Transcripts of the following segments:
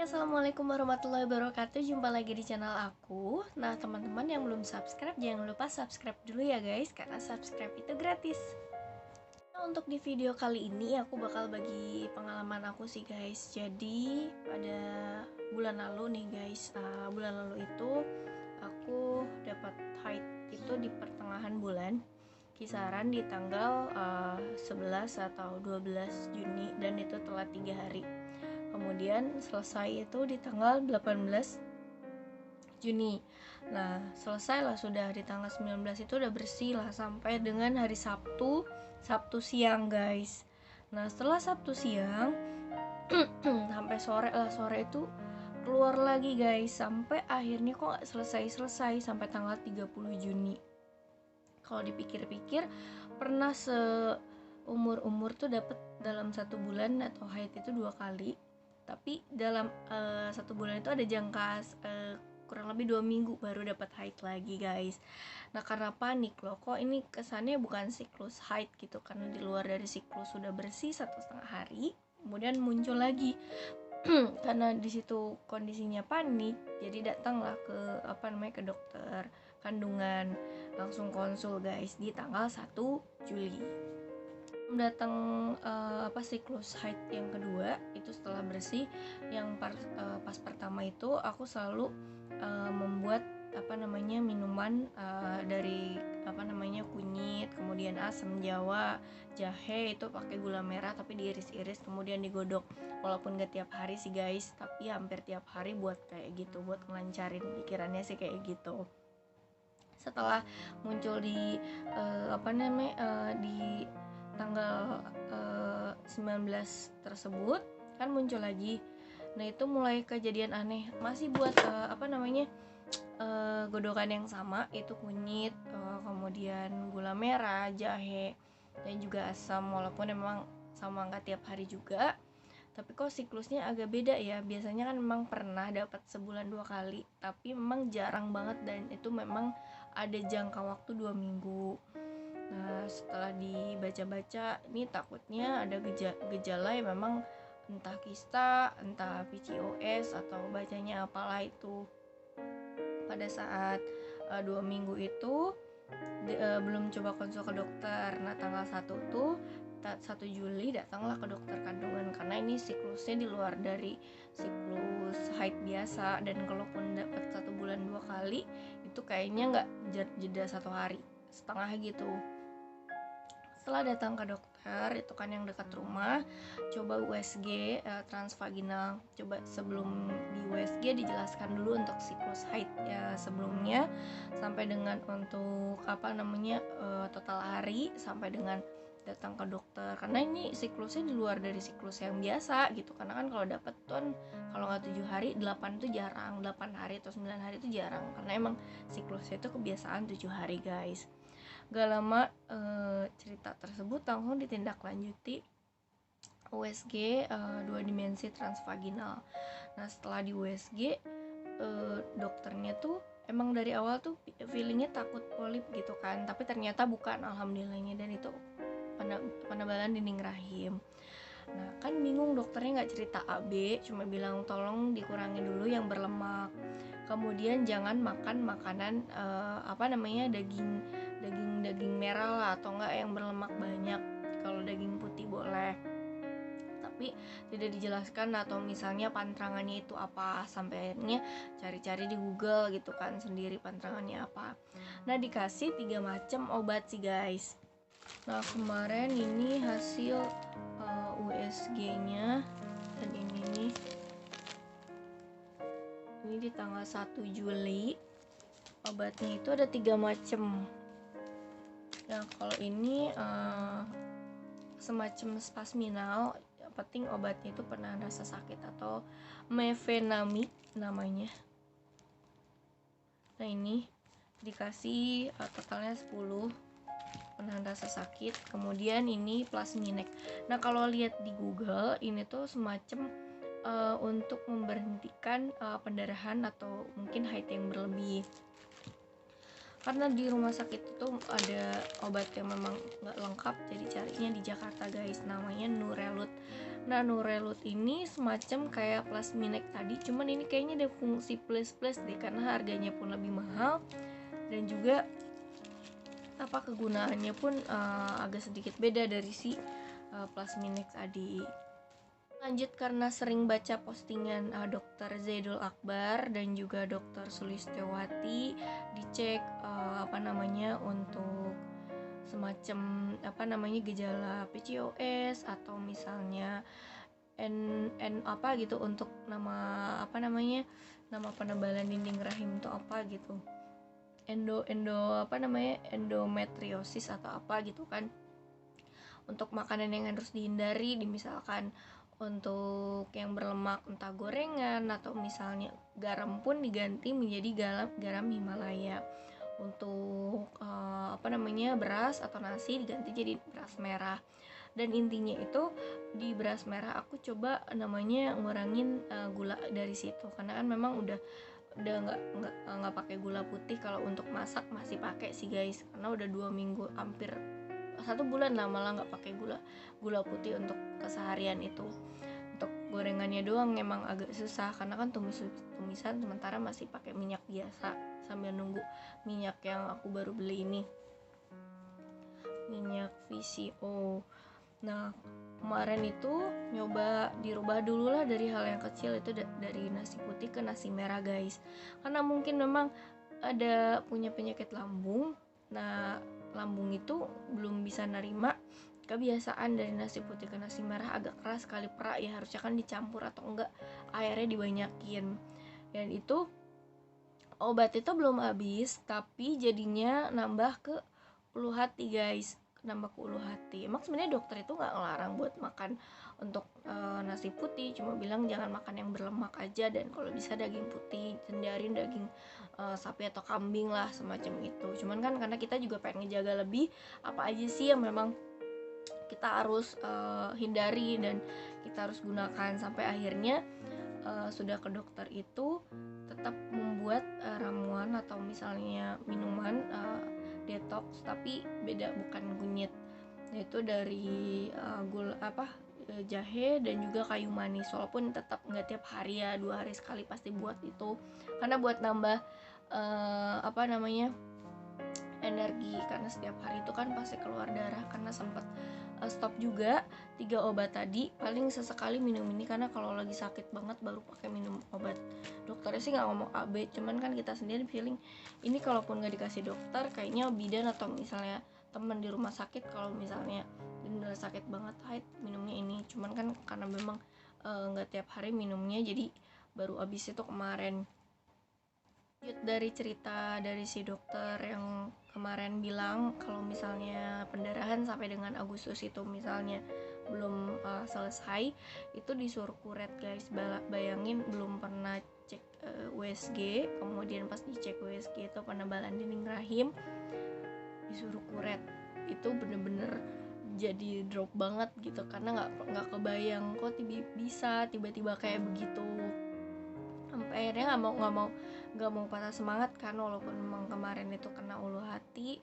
Assalamualaikum warahmatullahi wabarakatuh. Jumpa lagi di channel aku. Nah, teman-teman yang belum subscribe, jangan lupa subscribe dulu ya guys, karena subscribe itu gratis. Nah, untuk di video kali ini aku bakal bagi pengalaman aku sih guys. Jadi pada bulan lalu nih guys, bulan lalu itu aku dapat haid itu di pertengahan bulan, kisaran di tanggal 11 atau 12 Juni, dan itu telat 3 hari. Kemudian selesai itu di tanggal 18 Juni. Nah, selesai lah, sudah di tanggal 19 itu udah bersih lah sampai dengan hari Sabtu siang guys. Nah, setelah Sabtu siang sampai sore itu keluar lagi guys, sampai akhirnya kok nggak selesai sampai tanggal 30 Juni. Kalau dipikir-pikir, pernah seumur tuh dapet dalam 1 bulan atau haid itu 2 kali. Tapi dalam 1 bulan itu ada jangka kurang lebih 2 minggu baru dapat haid lagi guys. Nah, karena panik loh, kok ini kesannya bukan siklus haid gitu, karena di luar dari siklus sudah bersih 1,5 hari, kemudian muncul lagi. Karena di situ kondisinya panik, jadi datanglah ke dokter kandungan, langsung konsul guys di tanggal 1 Juli. Datang siklus haid yang kedua itu setelah bersih. Yang pas pertama itu aku selalu membuat minuman dari kunyit, kemudian asam jawa, jahe, itu pakai gula merah tapi diiris-iris kemudian digodok. Walaupun gak tiap hari sih guys, tapi hampir tiap hari buat kayak gitu, buat ngelancarin pikirannya sih kayak gitu. Setelah muncul di di tanggal 19 tersebut kan muncul lagi. Nah, itu mulai kejadian aneh, masih buat godokan yang sama, itu kunyit, kemudian gula merah, jahe, dan juga asam. Walaupun memang sama nggak tiap hari juga, tapi kok siklusnya agak beda ya. Biasanya kan memang pernah dapat sebulan 2 kali, tapi memang jarang banget, dan itu memang ada jangka waktu 2 minggu. Nah, setelah dibaca-baca, ini takutnya ada gejala yang memang entah kista, entah PCOS, atau bacanya apalah itu. Pada saat 2 minggu itu belum coba konsul ke dokter. Nah, tanggal 1 tuh 1 Juli datanglah ke dokter kandungan, karena ini siklusnya di luar dari siklus haid biasa, dan kalaupun dapat 1 bulan 2 kali itu kayaknya nggak jeda 1 hari setengah gitu. Setelah datang ke dokter, itu kan yang dekat rumah, coba USG transvaginal. Coba sebelum di USG dijelaskan dulu untuk siklus haid ya sebelumnya, sampai dengan untuk total hari, sampai dengan datang ke dokter, karena ini siklusnya di luar dari siklus yang biasa gitu. Karena kan kalau dapet tuh, kalau nggak 7 hari, 8 tuh jarang, 8 hari atau 9 hari itu jarang, karena emang siklusnya itu kebiasaan 7 hari guys. Gak lama cerita tersebut langsung ditindaklanjuti USG 2 dimensi transvaginal. Nah, setelah di USG dokternya tuh emang dari awal tuh feelingnya takut polip gitu kan, tapi ternyata bukan, alhamdulillahnya, dan itu penebalan dinding rahim. Nah, kan bingung, dokternya nggak cerita AB, cuma bilang tolong dikurangi dulu yang berlemak, kemudian jangan makan makanan daging merah lah, atau enggak yang berlemak banyak. Kalau daging putih boleh, tapi tidak dijelaskan atau misalnya pantrangannya itu apa, sampai akhirnya cari-cari di Google gitu kan sendiri pantrangannya apa. Nah, dikasih 3 macam obat sih guys. Nah, kemarin ini hasil USG-nya, dan ini nih, ini di tanggal 1 Juli. Obatnya itu ada 3 macam. Nah, kalau ini semacam spasminal, yang penting obatnya itu penahan rasa sakit atau mefenamic namanya. Nah, ini dikasih totalnya 10 penahan rasa sakit. Kemudian ini plasminex. Nah, kalau lihat di Google, ini tuh semacam untuk memberhentikan pendarahan atau mungkin haid yang berlebih. karena di rumah sakit itu ada obat yang memang nggak lengkap, jadi carinya di Jakarta guys, namanya Nurelut. Nah Nurelut ini semacam kayak Plasminex tadi, cuman ini kayaknya ada fungsi plus deh, karena harganya pun lebih mahal dan juga kegunaannya pun agak sedikit beda dari si Plasminex tadi. Lanjut, karena sering baca postingan Dr. Zaidul Akbar dan juga Dr. Sulistiowati, dicek untuk semacam gejala PCOS atau misalnya gitu, untuk nama penebalan dinding rahim itu apa gitu, endometriosis atau apa gitu kan, untuk makanan yang harus dihindari, misalkan untuk yang berlemak entah gorengan atau misalnya garam pun diganti menjadi garam Himalaya. Untuk beras atau nasi diganti jadi beras merah. Dan intinya itu di beras merah aku coba ngurangin gula dari situ, karena kan memang udah nggak pakai gula putih. Kalau untuk masak masih pakai sih guys, karena udah 2 minggu, hampir 1 bulan lah malah nggak pakai gula putih untuk keseharian itu. Untuk gorengannya doang emang agak susah, karena kan tumisan, sementara masih pakai minyak biasa sambil nunggu minyak yang aku baru beli ini, minyak VCO. Nah kemarin itu nyoba dirubah dulu lah dari hal yang kecil, itu dari nasi putih ke nasi merah guys, karena mungkin memang ada punya penyakit lambung. Nah lambung itu belum bisa nerima kebiasaan dari nasi putih ke nasi merah agak keras sekali perak ya, harusnya kan dicampur atau enggak airnya dibanyakin. Dan itu obat itu belum habis, tapi jadinya nambah ke ulu hati guys, nambah ke ulu hati. Emang sebenarnya dokter itu nggak ngelarang buat makan untuk nasi putih, cuma bilang jangan makan yang berlemak aja, dan kalau bisa daging putih, hindarin daging sapi atau kambing lah semacam itu. Cuman kan karena kita juga pengen ngejaga lebih apa aja sih yang memang kita harus hindari dan kita harus gunakan, sampai akhirnya sudah ke dokter itu tetap membuat ramuan atau misalnya minuman detox, tapi beda, bukan kunyit, yaitu dari jahe dan juga kayu manis. Walaupun tetap nggak tiap hari ya, 2 hari sekali pasti buat itu, karena buat nambah energi, karena setiap hari itu kan pasti keluar darah, karena sempat stop juga 3 obat tadi, paling sesekali minum ini, karena kalau lagi sakit banget baru pakai minum obat. Dokternya sih nggak ngomong AB, cuman kan kita sendiri feeling ini kalaupun nggak dikasih dokter kayaknya bidan atau misalnya teman di rumah sakit, kalau misalnya bener sakit banget haid minumnya ini. Cuman kan karena memang nggak tiap hari minumnya, jadi baru abis itu kemarin. Dari cerita dari si dokter yang kemarin bilang kalau misalnya pendarahan sampai dengan Agustus itu misalnya belum selesai, itu disuruh kuret guys. Bayangin belum pernah cek USG, kemudian pas dicek USG itu penebalan dinding rahim, disuruh kuret. Itu bener-bener jadi drop banget gitu, karena nggak kebayang kok bisa tiba-tiba kayak begitu. Sampai akhirnya nggak mau patah semangat kan, walaupun memang kemarin itu kena ulu hati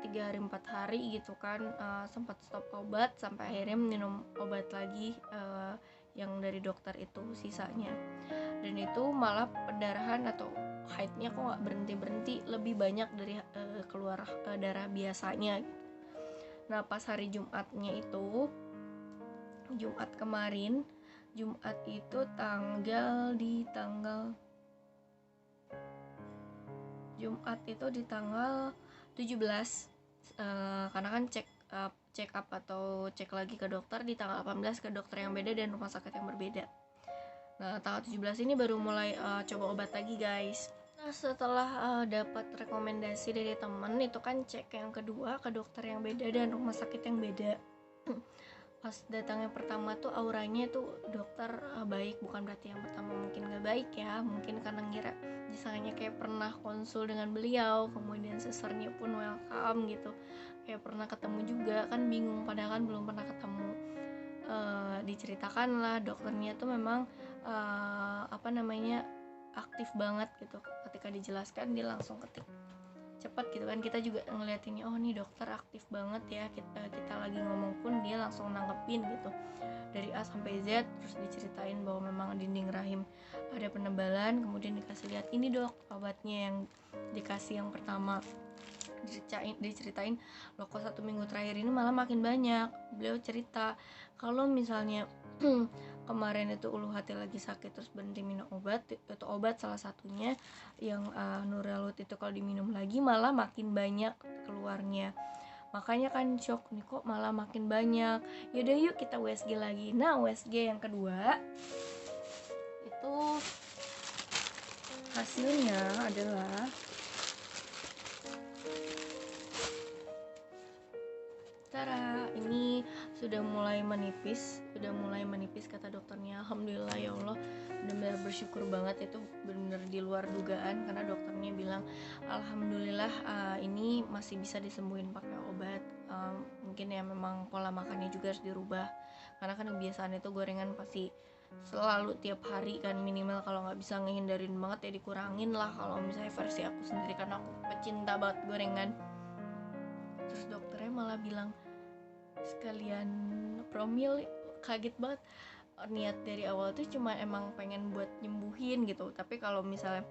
3 hari 4 hari gitu kan, sempat stop obat sampai akhirnya minum obat lagi yang dari dokter itu sisanya. Dan itu malah pendarahan atau haidnya kok nggak berhenti lebih banyak dari keluar darah biasanya. Nah pas hari Jumatnya itu, Jumat kemarin, Jumat itu Jumat itu di tanggal 17, karena kan check up atau cek lagi ke dokter di tanggal 18 ke dokter yang beda dan rumah sakit yang berbeda. Nah tanggal 17 ini baru mulai coba obat lagi guys. Nah setelah dapat rekomendasi dari temen itu kan cek yang kedua ke dokter yang beda dan rumah sakit yang beda. Pas datang yang pertama tuh auranya tuh dokter baik, bukan berarti yang pertama mungkin gak baik ya, mungkin karena ngira misalnya kayak pernah konsul dengan beliau, kemudian susternya pun welcome gitu, kayak pernah ketemu juga kan, bingung padahal kan belum pernah ketemu. Diceritakan lah dokternya tuh memang aktif banget gitu, ketika dijelaskan dia langsung ketik cepat gitu kan. Kita juga ngeliatinnya, oh nih dokter aktif banget ya, kita lagi ngomong pun dia langsung nanggepin gitu dari A sampai Z. Terus diceritain bahwa memang dinding rahim ada penebalan, kemudian dikasih lihat, ini dok obatnya yang dikasih yang pertama. Diceritain loh kok 1 minggu terakhir ini malah makin banyak. Beliau cerita kalau misalnya kemarin itu ulu hati lagi sakit terus berhenti minum obat, itu obat salah satunya yang Nurelut itu kalau diminum lagi malah makin banyak keluarnya. Makanya kan shock nih, kok malah makin banyak. Yaudah yuk kita USG lagi. Nah USG yang kedua itu hasilnya adalah Tara, ini sudah mulai menipis kata dokternya. Alhamdulillah ya Allah, benar-benar bersyukur banget, itu benar-benar di luar dugaan karena dokternya bilang alhamdulillah ini masih bisa disembuhin pakai obat. Mungkin ya memang pola makannya juga harus dirubah karena kan kebiasaan itu gorengan pasti selalu tiap hari kan, minimal kalau nggak bisa ngehindarin banget ya dikurangin lah kalau misalnya versi aku sendiri karena aku pecinta banget gorengan. Terus dokternya malah bilang sekalian promil. Kaget banget, niat dari awal tuh cuma emang pengen buat nyembuhin gitu, tapi kalau misalnya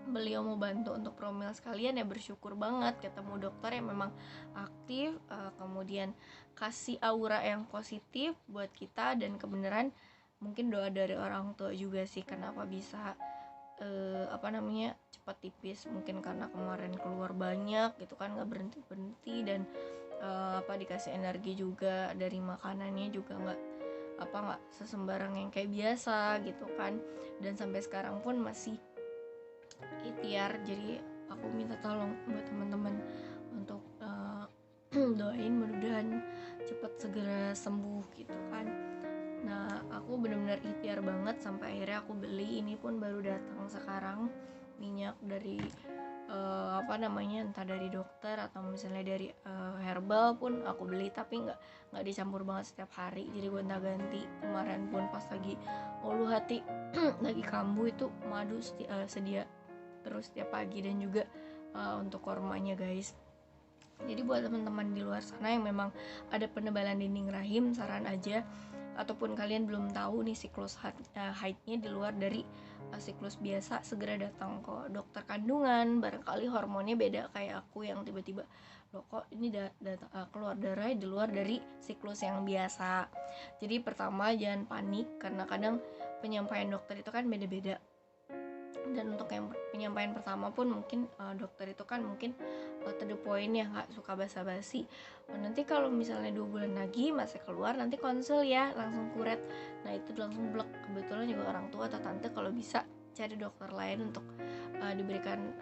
beliau mau bantu untuk promil sekalian ya bersyukur banget ketemu dokter yang memang aktif, kemudian kasih aura yang positif buat kita, dan kebenaran mungkin doa dari orang tua juga sih kenapa bisa cepat tipis, mungkin karena kemarin keluar banyak gitu kan, nggak berhenti dan dikasih energi juga dari makanannya juga nggak sesembarang yang kayak biasa gitu kan, dan sampai sekarang pun masih ikhtiar. Jadi aku minta tolong buat teman-teman untuk doain mudah-mudahan cepat segera sembuh gitu kan. Nah aku benar-benar ikhtiar banget sampai akhirnya aku beli, ini pun baru datang sekarang, minyak dari entah dari dokter atau misalnya dari herbal pun aku beli, tapi nggak dicampur banget setiap hari, jadi gonta-ganti. Kemarin pun pas lagi ulu hati lagi kambuh itu madu sedia terus setiap pagi, dan juga untuk kormanya guys. Jadi buat teman-teman di luar sana yang memang ada penebalan dinding rahim, saran aja, ataupun kalian belum tahu nih siklus haidnya di luar dari siklus biasa, segera datang ke dokter kandungan. Barangkali hormonnya beda kayak aku yang tiba-tiba loh kok ini keluar darah di luar dari siklus yang biasa. Jadi pertama jangan panik karena kadang penyampaian dokter itu kan beda-beda, dan untuk yang penyampaian pertama pun mungkin dokter itu kan mungkin to the point ya, nggak suka basa-basi. Nanti kalau misalnya 2 bulan lagi masih keluar nanti konsul ya, langsung kuret. Nah itu langsung blok. Kebetulan juga orang tua atau tante kalau bisa cari dokter lain untuk diberikan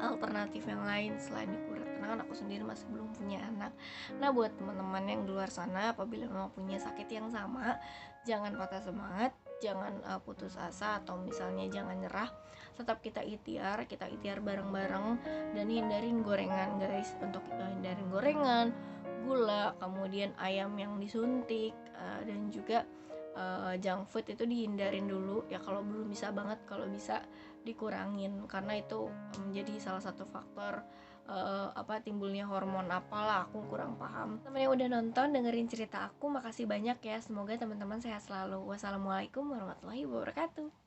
alternatif yang lain selain dikuret, karena kan aku sendiri masih belum punya anak. Nah buat teman-teman yang di luar sana, apabila memang punya sakit yang sama, jangan patah semangat, jangan putus asa, atau misalnya jangan nyerah. Tetap kita ikhtiar bareng-bareng, dan hindarin gorengan guys. Untuk hindarin gorengan, gula, kemudian ayam yang disuntik, dan juga junk food itu dihindarin dulu ya, kalau belum bisa banget, kalau bisa dikurangin karena itu menjadi salah satu faktor timbulnya hormon apalah, aku kurang paham. Teman yang udah nonton dengerin cerita aku, makasih banyak ya, semoga teman-teman sehat selalu. Wassalamualaikum warahmatullahi wabarakatuh.